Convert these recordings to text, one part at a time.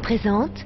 présente...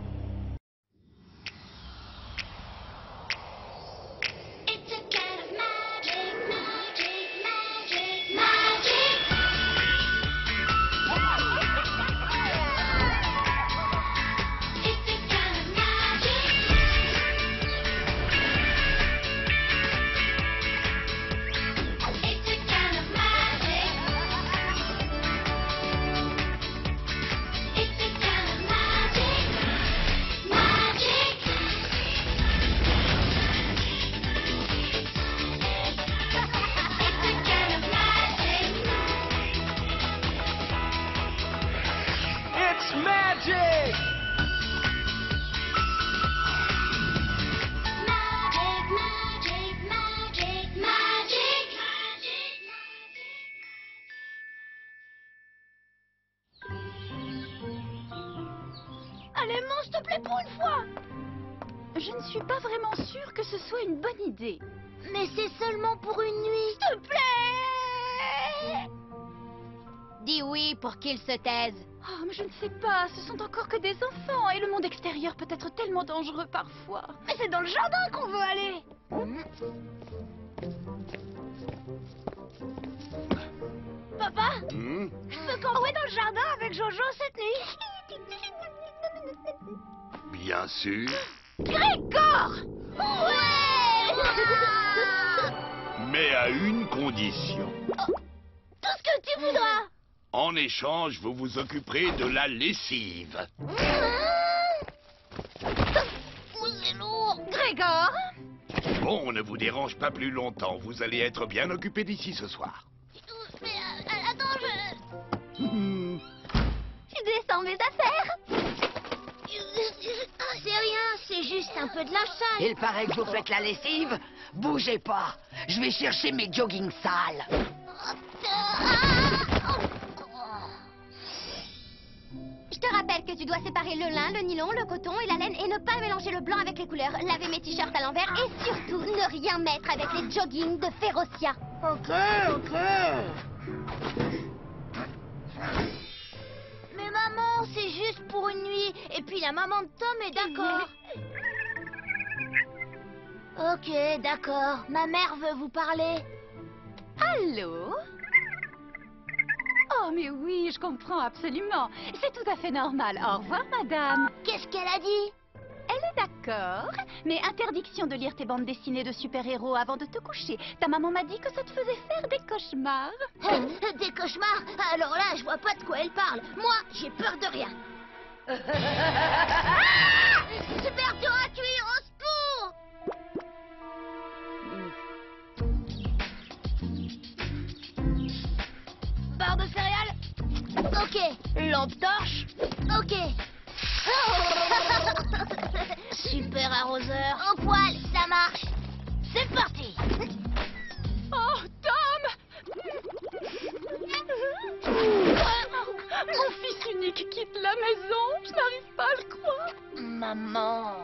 Magic! Allez, s'il te plaît, pour une fois! Je ne suis pas vraiment sûre que ce soit une bonne idée. Mais c'est seulement pour une nuit. S'il te plaît! Dis oui pour qu'il se taise. Oh, mais je ne sais pas, ce sont encore que des enfants et le monde extérieur peut être tellement dangereux parfois. Mais c'est dans le jardin qu'on veut aller. Papa, je peux camper dans le jardin avec Jojo cette nuit? Bien sûr. Grégor! Ouais! Mais à une condition. Tout ce que tu voudras. En échange, vous vous occuperez de la lessive. C'est lourd. Grégor! Bon, on ne vous dérange pas plus longtemps. Vous allez être bien occupé d'ici ce soir. Mais attends, Tu descends mes affaires? C'est rien, c'est juste un peu de lâchage. Il paraît que vous faites la lessive. Bougez pas. Je vais chercher mes jogging sales. Je te rappelle que tu dois séparer le lin, le nylon, le coton et la laine et ne pas mélanger le blanc avec les couleurs, laver mes t-shirts à l'envers et surtout ne rien mettre avec les joggings de Férocia. Ok. Mais maman, c'est juste pour une nuit. Et puis la maman de Tom est d'accord. Ok, d'accord. Ma mère veut vous parler. Allô? Oh, mais oui, je comprends absolument. C'est tout à fait normal. Au revoir, madame. Qu'est-ce qu'elle a dit? Elle est d'accord, mais interdiction de lire tes bandes dessinées de super-héros avant de te coucher. Ta maman m'a dit que ça te faisait faire des cauchemars. Des cauchemars? Alors là, je vois pas de quoi elle parle. Moi, j'ai peur de rien. Super dur à cuire, au secours! Barre de céréales? Ok. Lampe torche? Ok. Super arroseur. Au poil, ça marche. C'est parti. Oh, Tom! Mon fils unique quitte la maison. Je n'arrive pas à le croire. Maman.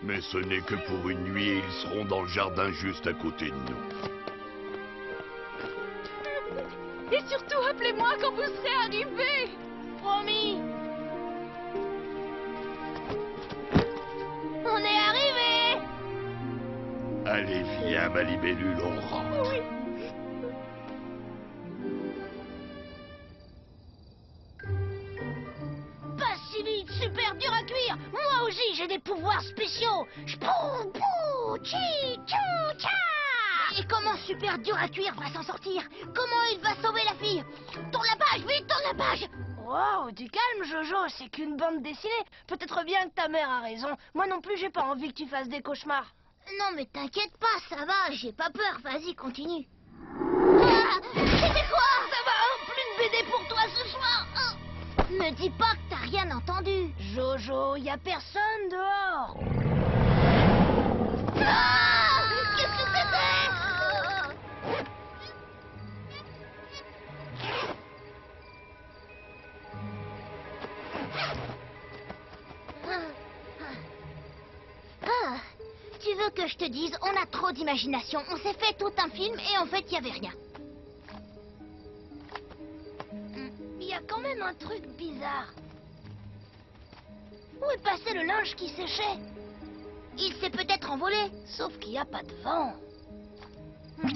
Mais ce n'est que pour une nuit et ils seront dans le jardin juste à côté de nous. Et surtout, appelez-moi quand vous serez arrivés. Promis. On est arrivé. Allez, viens, ma libellule, on rentre. Oui. Pas si vite, super dur à cuire. Moi aussi, j'ai des pouvoirs spéciaux. J'pou, pou, chi, tchou, tcha. Et comment super dur à cuire va s'en sortir? Comment il va sauver la fille? Tourne la page, vite, tourne la page. Wow, du calme, Jojo, c'est qu'une bande dessinée. Peut-être bien que ta mère a raison. Moi non plus, j'ai pas envie que tu fasses des cauchemars. Non, mais t'inquiète pas, ça va, j'ai pas peur. Vas-y, continue. Ah, c'était quoi? Ça va, plus de BD pour toi ce soir. Me dis pas que t'as rien entendu. Jojo, y a personne dehors. Ah, qu'est-ce que c'était? Ah, tu veux que je te dise, on a trop d'imagination. On s'est fait tout un film et en fait, il y avait rien. Il y a quand même un truc bizarre. Où est passé le linge qui séchait? Il s'est peut-être envolé, sauf qu'il n'y a pas de vent.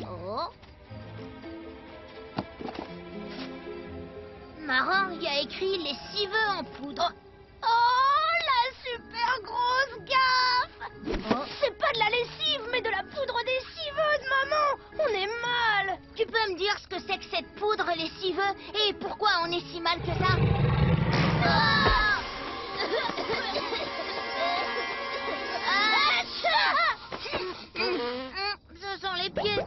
Oh. Marrant, il y a écrit lessiveux en poudre. Oh, la super grosse gaffe! C'est pas de la lessive, mais de la poudre lessiveuse, maman! On est mal! Tu peux me dire ce que c'est que cette poudre lessiveuse et pourquoi on est si mal que ça? Ah! Ce sont les pieds.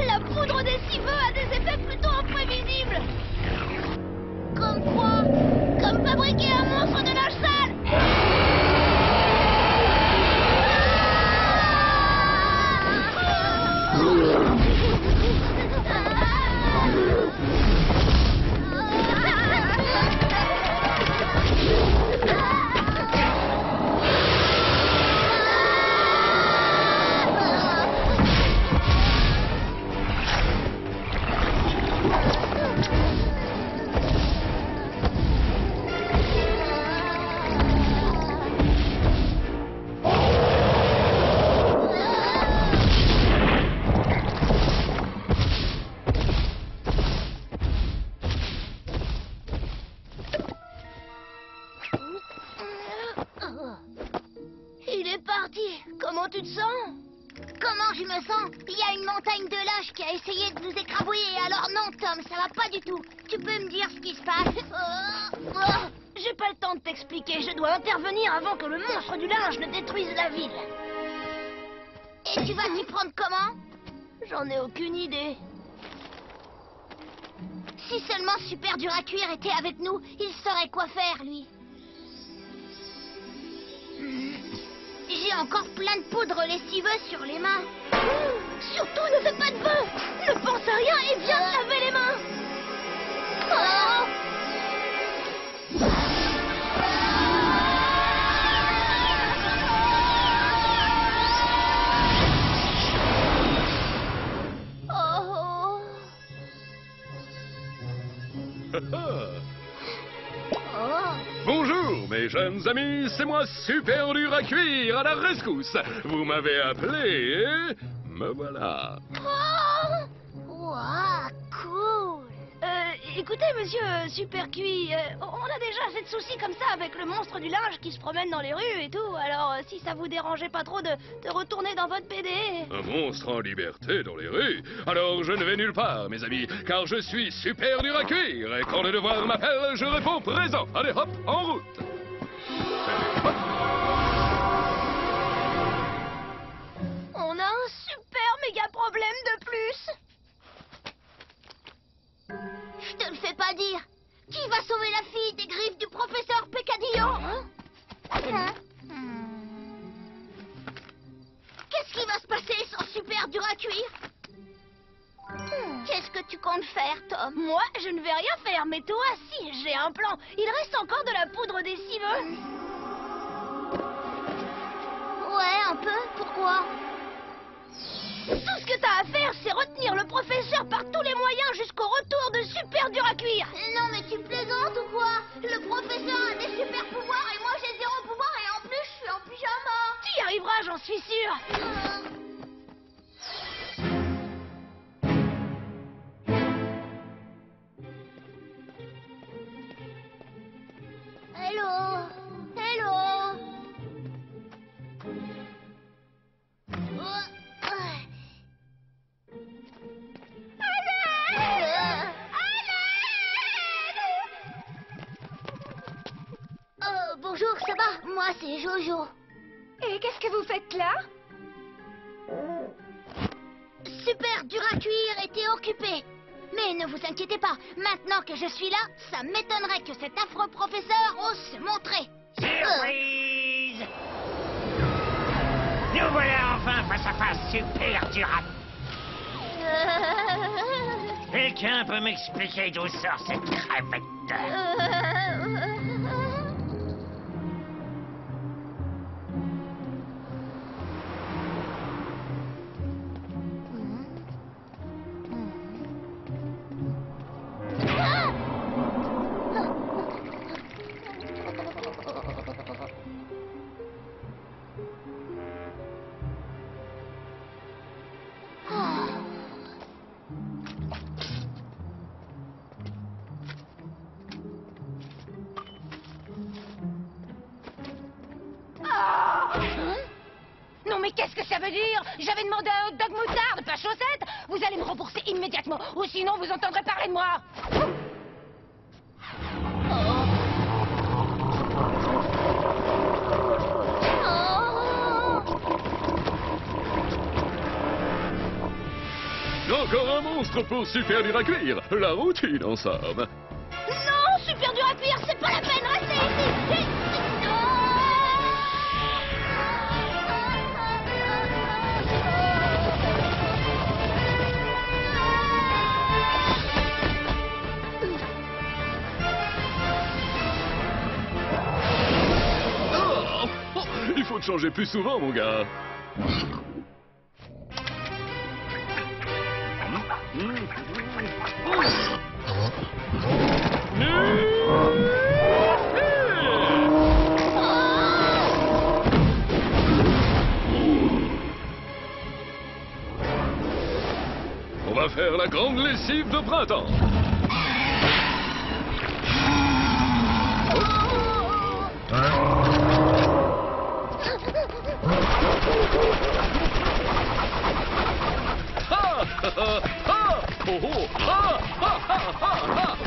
La poudre lessiveuse a des effets plutôt imprévisibles. Comme quoi? Comme fabriquer un monstre de linge sale! Il est parti. Comment tu te sens? Comment je me sens? Il y a une montagne de lâches qui a essayé de nous écrabouiller. Alors non, Tom, ça va pas du tout. Tu peux me dire ce qui se passe? J'ai pas le temps de t'expliquer. Je dois intervenir avant que le monstre du linge ne détruise la ville. Et tu vas t'y prendre comment? J'en ai aucune idée. Si seulement Super Dur à Cuire était avec nous, il saurait quoi faire, lui. J'ai encore plein de poudre lessiveuse sur les mains. Surtout, ne fais pas de vœux. Ne pense à rien et viens te laver les mains. Oh! Bonjour, mes jeunes amis, c'est moi Super Dur à Cuire, à la rescousse. Vous m'avez appelé et me voilà. Ouah, cool. Écoutez, monsieur Super Cuit, on a déjà assez de soucis comme ça avec le monstre du linge qui se promène dans les rues et tout. Alors, si ça vous dérangeait pas trop de retourner dans votre BD... Un monstre en liberté dans les rues? Alors je ne vais nulle part, mes amis, car je suis Super Dur à Cuire. Et quand le devoir m'appelle, je réponds présent. Allez hop, en route. Hop. On a un super méga problème de plus. Je te le fais pas dire. Qui va sauver la fille des griffes du professeur Peccadillo? Qu'est-ce qui va se passer sans Super Dur à Cuire? Qu'est-ce que tu comptes faire, Tom? Moi, je ne vais rien faire, mais toi, si, j'ai un plan. Il reste encore de la poudre lessiveuse. Ouais, un peu. Pourquoi? Tout ce que t'as à faire, c'est retenir le professeur par tous les moyens jusqu'au retour de Super Dur à Cuire. Non, mais tu plaisantes ou quoi? Le professeur a des super pouvoirs et moi j'ai zéro pouvoir et en plus je suis en pyjama. Tu y arriveras, j'en suis sûre. Hello? Hello? Bonjour, ça va? Moi, c'est Jojo. Et qu'est-ce que vous faites là? Super Dur à Cuire était occupé. Mais ne vous inquiétez pas, maintenant que je suis là, ça m'étonnerait que cet affreux professeur ose se montrer. Surprise! Nous voilà enfin face à face, Super Dur à... Quelqu'un peut m'expliquer d'où sort cette crevette? mais qu'est-ce que ça veut dire? J'avais demandé un hot dog moutarde, pas chaussette. Vous allez me rembourser immédiatement, ou sinon vous entendrez parler de moi. Encore un monstre pour Super Dur à Cuire. La routine, en somme. Non, super dur à cuire, c'est pas la peine, restez ici. Oh, il faut te changer plus souvent, mon gars. On va faire la grande lessive de printemps.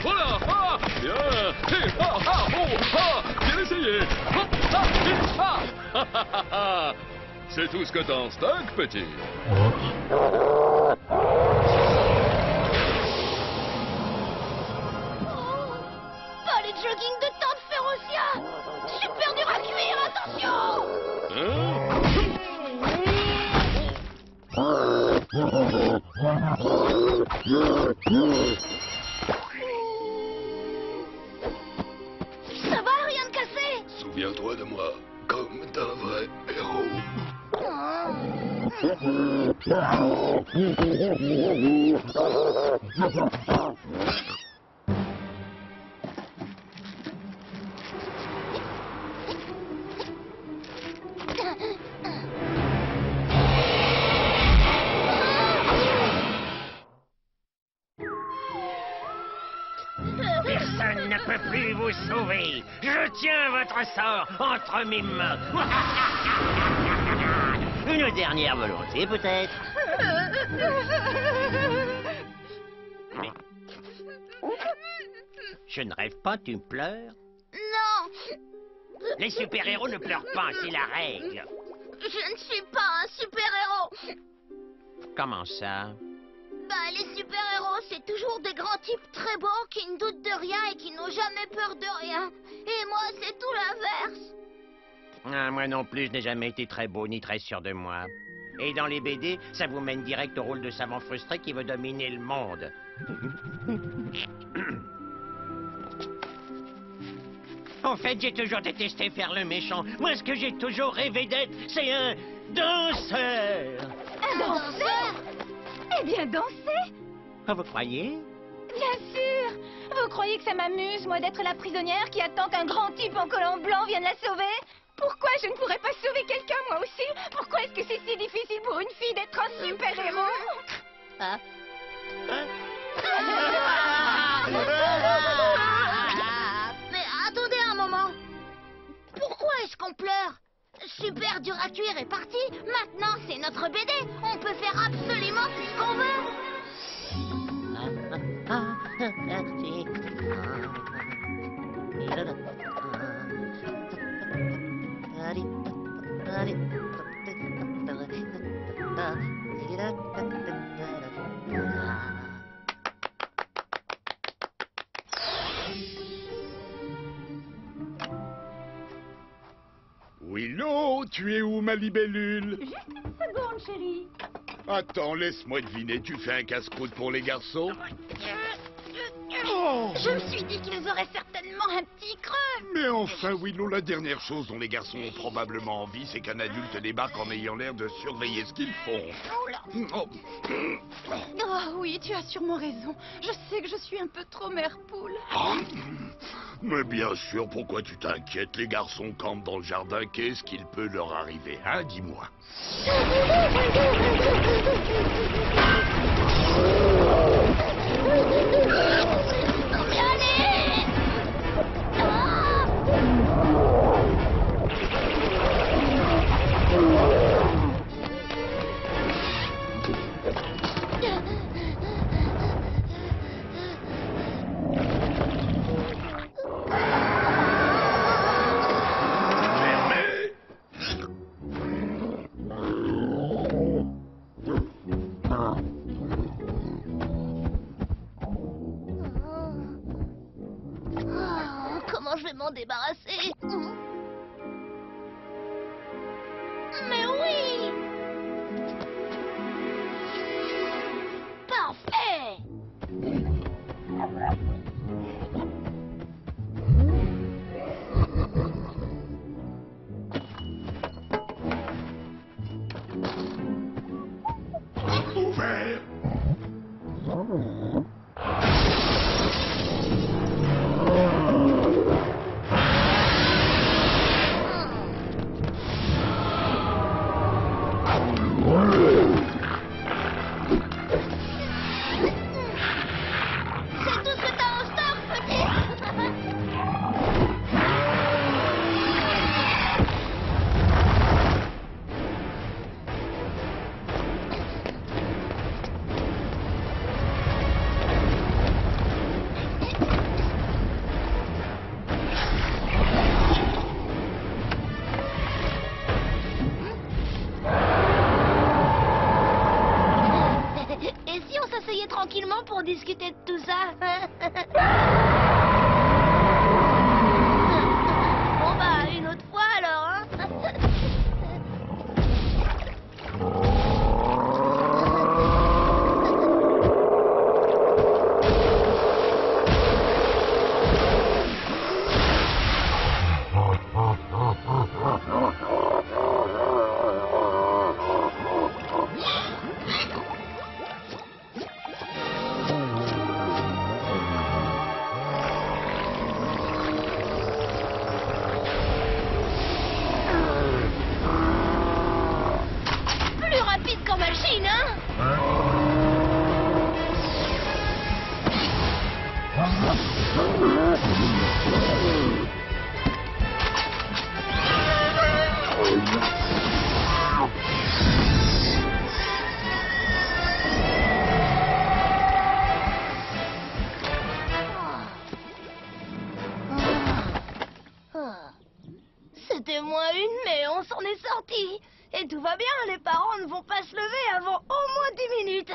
Voilà, bien, bien essayé. C'est tout ce que t'as en stock, petit. Pas les jogging de Tante Férocia. Super dur à cuire, attention. Ça va, rien de cassé? Souviens-toi de moi, comme d'un vrai héros. Personne ne peut plus vous sauver. Je tiens votre sort entre mes mains. Une dernière volonté, peut-être? Mais... Je ne rêve pas, tu pleures? Non, Les super-héros ne pleurent pas, c'est la règle. je ne suis pas un super-héros. Comment ça? Bah, les super-héros, c'est toujours des grands types très beaux qui ne doutent de rien et qui n'ont jamais peur de rien. Et moi, c'est tout l'inverse. Ah, moi non plus, je n'ai jamais été très beau ni très sûr de moi. Et dans les BD, ça vous mène direct au rôle de savant frustré qui veut dominer le monde. En fait, j'ai toujours détesté faire le méchant. Moi, ce que j'ai toujours rêvé d'être, c'est un danseur. Un danseur? Eh bien, danser? Ah, vous croyez? Bien sûr. Vous croyez que ça m'amuse, moi, d'être la prisonnière qui attend qu'un grand type en collant blanc vienne la sauver? Pourquoi je ne pourrais pas sauver quelqu'un, moi aussi? Pourquoi est-ce que c'est si difficile pour une fille d'être un super-héros? Hein? Hein? Mais attendez un moment. Pourquoi est-ce qu'on pleure? Super dur à cuire est parti. Maintenant, c'est notre BD. On peut faire absolument tout ce qu'on Willow, tu es où, ma libellule? Juste une seconde, chérie. Attends, laisse-moi deviner, tu fais un casse-croûte pour les garçons? Je me suis dit qu'ils auraient certainement un petit creux. Mais enfin, Willow, la dernière chose dont les garçons ont probablement envie, c'est qu'un adulte débarque en ayant l'air de surveiller ce qu'ils font. Oh. Oh oui, tu as sûrement raison. Je sais que je suis un peu trop mère poule. Mais bien sûr, pourquoi tu t'inquiètes? Les garçons campent dans le jardin, qu'est-ce qu'il peut leur arriver, hein? Dis-moi. vais m'en débarrasser. Mais oui! Parfait! Ouvert. C'est tout ce que t'as en stock, petit! Et si on s'asseyait tranquillement pour discuter de tout ça? Bon bah, une autre fois alors, hein? Plus rapide qu'en machine, hein? C'était moins une, mais on s'en est sorti. Et tout va bien, les parents ne vont pas se lever avant au moins 10 minutes.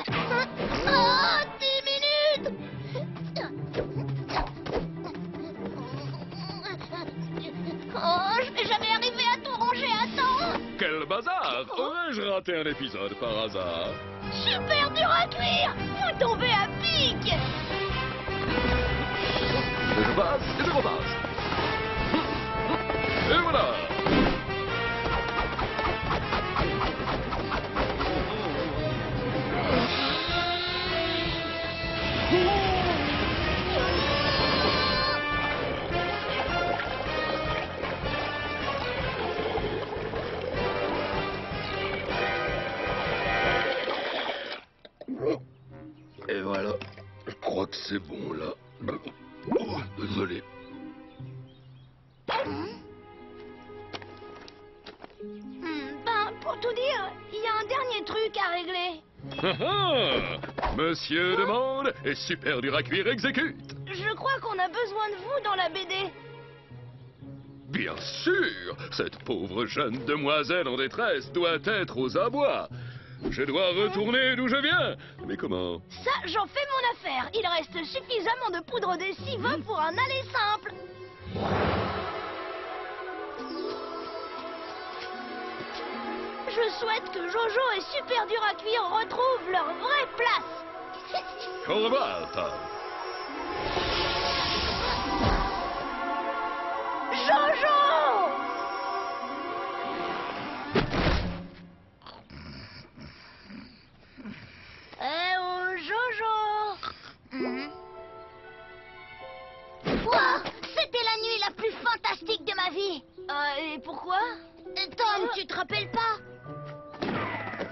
Oh, 10 minutes! Oh, je vais jamais arriver à tout ranger à temps. Quel bazar! Aurais-je raté un épisode par hasard? Super dur à cuire. Vous tombez à pic. Et je passe et je repasse. Et voilà! Et voilà. Je crois que c'est bon là. Oh, désolé. Ben, pour tout dire, il y a un dernier truc à régler. Monsieur demande et super dur à cuire exécute. Je crois qu'on a besoin de vous dans la BD. Bien sûr, cette pauvre jeune demoiselle en détresse doit être aux abois. Je dois retourner d'où je viens. Mais comment? Ça, j'en fais mon affaire. Il reste suffisamment de poudre d'essive pour un aller simple. Je souhaite que Jojo et Super Dur à Cuire retrouvent leur vraie place. Au revoir, Tom. Jojo! Eh oh, Jojo! Wow, c'était la nuit la plus fantastique de ma vie. Et pourquoi? Tom, tu te rappelles pas?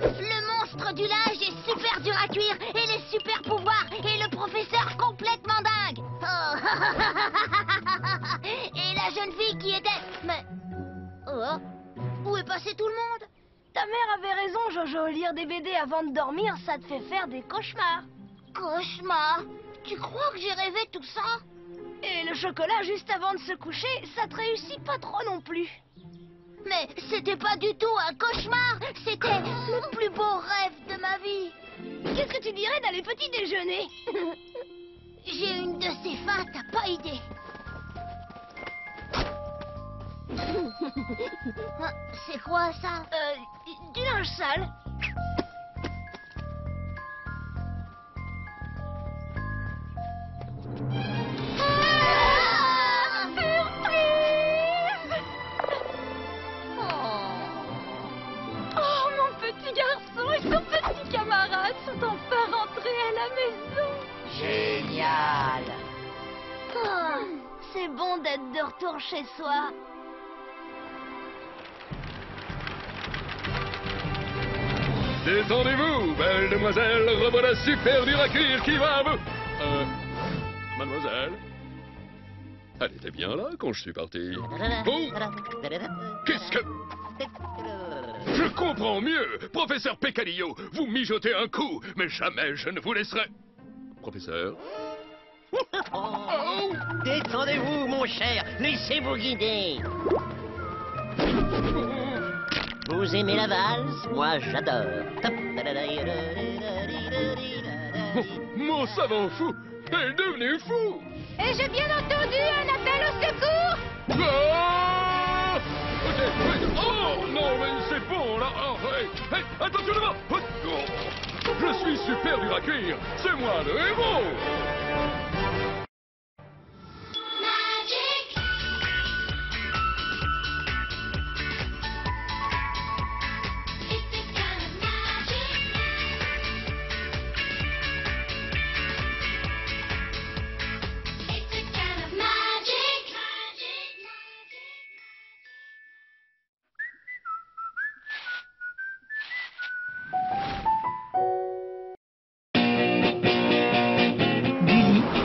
Le monstre du linge est super dur à cuire et les super pouvoirs et le professeur complètement dingue. Oh. Et la jeune fille qui était... Mais... Oh. Où est passé tout le monde? Ta mère avait raison, Jojo. Lire des BD avant de dormir, ça te fait faire des cauchemars. Cauchemar? Tu crois que j'ai rêvé tout ça? Et le chocolat juste avant de se coucher, ça te réussit pas trop non plus. Mais c'était pas du tout un cauchemar, c'était le plus beau rêve de ma vie. Qu'est-ce que tu dirais d'aller petit déjeuner? J'ai une de ces fins, t'as pas idée. C'est quoi ça? Du linge sale. Oh, mon petit garçon et son petit camarade sont enfin rentrés à la maison. Génial. Oh, c'est bon d'être de retour chez soi. Détendez-vous, belle demoiselle, revoilà super dur à cuire qui va à vous. Mademoiselle, elle était bien là quand je suis parti. Oh, qu'est-ce que... Je comprends mieux. Professeur Peccadillo, vous mijotez un coup, mais jamais je ne vous laisserai... Professeur? Oh, détendez-vous, mon cher. Laissez-vous guider. Vous aimez la valse? Moi, j'adore. Mon savant fou est devenu fou. Et j'ai bien entendu un appel au secours. Ah! Ok, oui. Oh non, mais c'est bon là. Oh, hey, hey, attention devant. Oh. Je suis super dur à cuire. C'est moi le héros.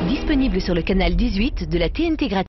Disponible sur le canal 18 de la TNT gratuite.